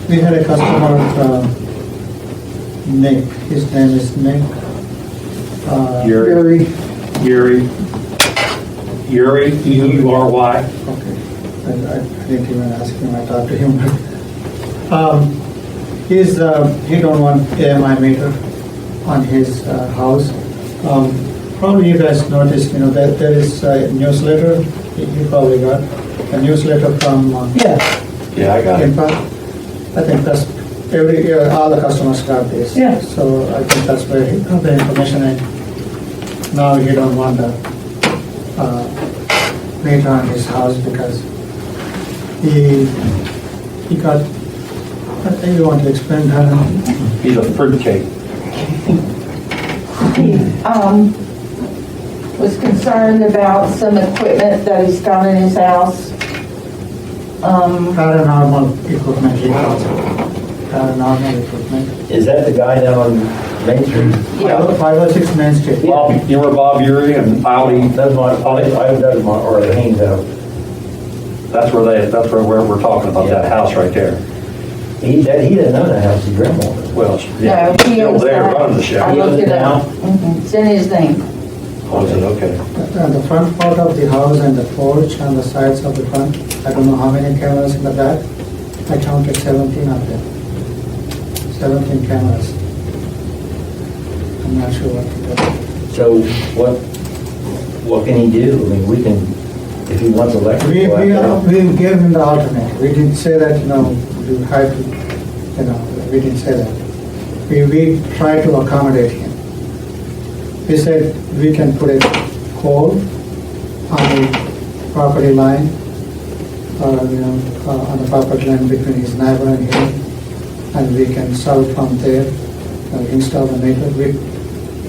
We had a customer, Nick, his name is Nick. Eury. Eury. Eury, E-U-R-Y. Okay, I didn't even ask him, I talked to him. He don't want AMI meter on his house. Probably you guys noticed, that there is a newsletter, you probably got a newsletter from Yeah, I got it. Impact. I think that's every year, all the customers got this. Yeah. So I think that's where he got the information in. Now he don't want the meter on his house because he got, I think you want to explain that. He's a fruitcake. He was concerned about some equipment that he's got in his house. Paranormal equipment, he calls it. Paranormal equipment. Is that the guy down on Main Street? Yeah. 506 Main Street. Bob, you remember Bob Eury and Ollie? That's my, or the Haynes house. That's where we're talking about that house right there. He didn't own that house, his grandma. Well, No, yeah, he still owns there that. running the I show. looked it now? up. It's in his name. Oh, is it? Okay. And the front part of the house and the porch and the sides of the front, I don't know how many cameras in the back. I counted 17 of them. 17 cameras. I'm not sure what to do. So what can he do? I mean, we can, if he wants electrical out there. We gave him the alternate. We didn't say that, you had to, we didn't say that. We tried to accommodate him. We said we can put a pole on the property line, on the property line between his neighbor and him, and we can sell from there, install the meter.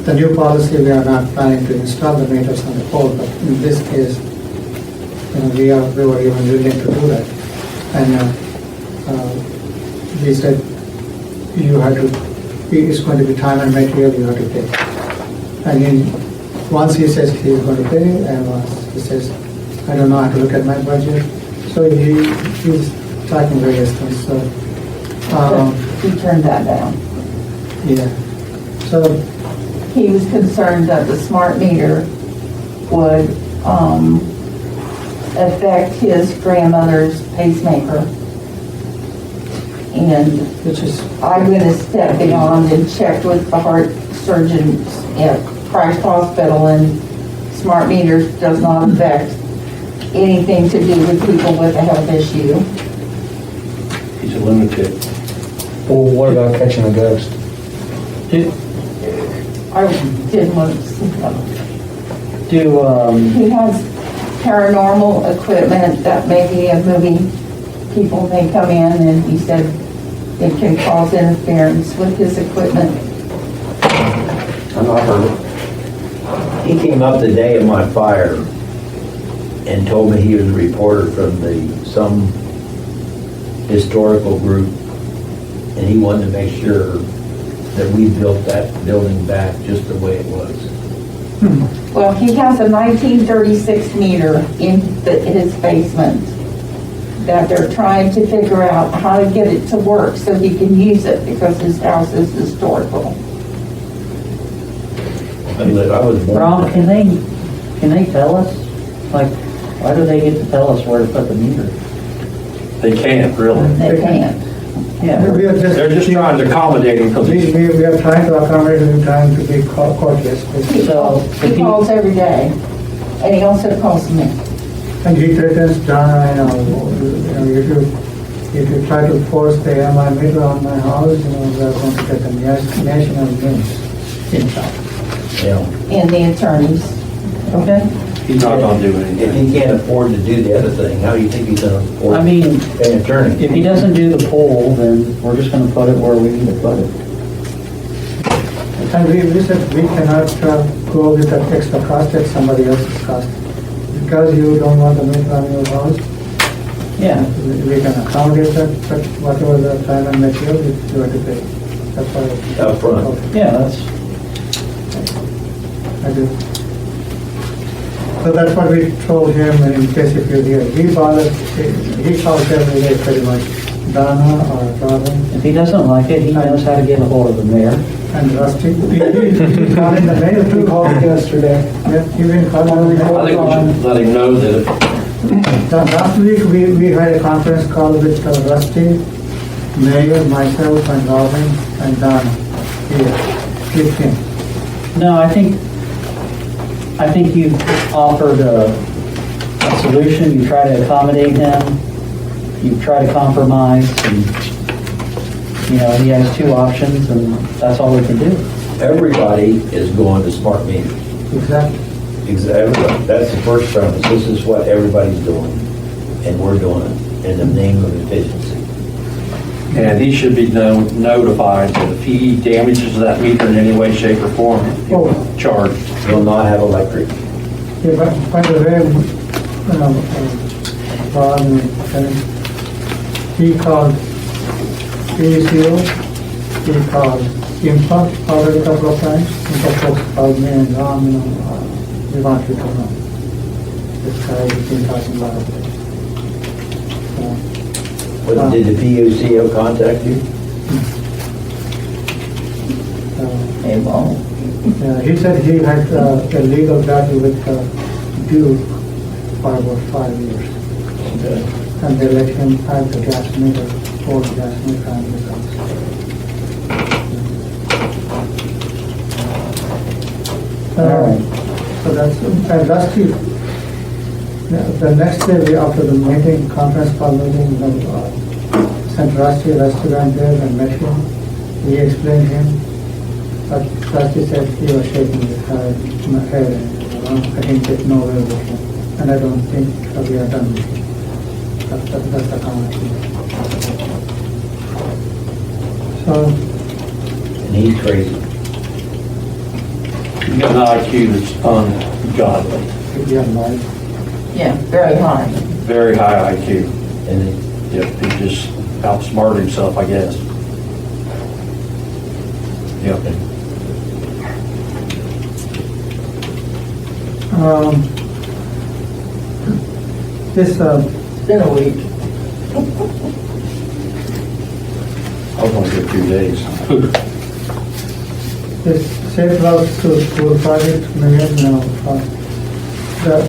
The new policy, we are not planning to install the meters on the pole, but in this case, we were even willing to do that. And we said, you have to, it's going to be time and material you have to pay. And then once he says he's going to pay, and once he says, I don't know how to look at my budget. So he's talking various things. So, He turned that down. yeah. So, He was concerned that the smart meter would affect his grandmother's pacemaker. And which is, I went a step beyond and checked with the heart surgeons at Christ Hospital, and smart meters does not affect anything to do with people with a health issue. He's a lunatic. Well, what about catching a ghost? I didn't want to see that. Do, He has paranormal equipment that maybe a movie people may come in, and he said it can cause interference with his equipment. I know, I've heard it. He came up the day of my fire and told me he was a reporter from some historical group, and he wanted to make sure that we built that building back just the way it was. Well, he has a 1936 meter in his basement that they're trying to figure out how to get it to work so he can use it, because his house is historical. I was born. Ron, can they tell us? Like, why do they get to tell us where to put the meter? They can't, really. They can't. Yeah. we are just. They're just trying to accommodate him because he's... We are trying to accommodate him, trying to be courteous. He calls every day, and he also calls me. And he threatens, John, if you try to force the AMI meter on my house, we are going to get the national news in town. Yeah. And the attorneys. Okay. He's not gonna do If anything. he can't afford to do the other thing, how do you think he's gonna afford? I mean, an attorney? if he doesn't do the poll, then we're just gonna put it where we need to put it. And we said we cannot go with the extra cost at somebody else's cost. Because you don't want the meter on your house, Yeah. we can accommodate that, but whatever the time and material, you have to pay. That's why. Up front. Yeah, that's, I do. So that's what we told him, in case if you hear. He calls every day pretty much. Donna or Robin If he doesn't like it, he knows how to get a hold of the mayor. and Rusty. He calling the mayor too. Called yesterday. Yeah, he been calling the I think we mayor. should let him know that if Last week, we had a conference call with Rusty, Mayor, myself, and Robin, and Donna here with him. No, I think you offered a solution, you try to accommodate him, you try to compromise, and, you know, he has two options, and that's all we can do. Everybody is going to smart meters. Exactly. Everybody. That's the first premise. This is what everybody's doing, and we're doing it in the name of efficiency. And he should be notified that if he damages that meter in any way, shape, or form, he'll be charged. Will not have electric. Yeah, but by the way, Ron, he called PCO, he called IMPA already a couple of times. IMPA folks called me and Ron, we want you to know. This guy has been talking about it. Did the PUCO contact you? They won't. He said he had a legal battle with Duke for about 5 years. And they let him have the gas meter, old gas meter on his house. All right. So that's, and last week, the next day after the meeting, conference call meeting, sent Rusty went there and met him. We explained him. But Rusty said he was shaking his head and I didn't get nowhere with him. And I don't think we are done with him. That's the comment. So, And he's crazy. He's got an IQ that's ungodly, we are live. Yeah, very high. very high IQ. And Yep, he just outsmarted himself, I guess. Yep. This, It's been a week. I was only here 2 days. this Safe Routes to School project, the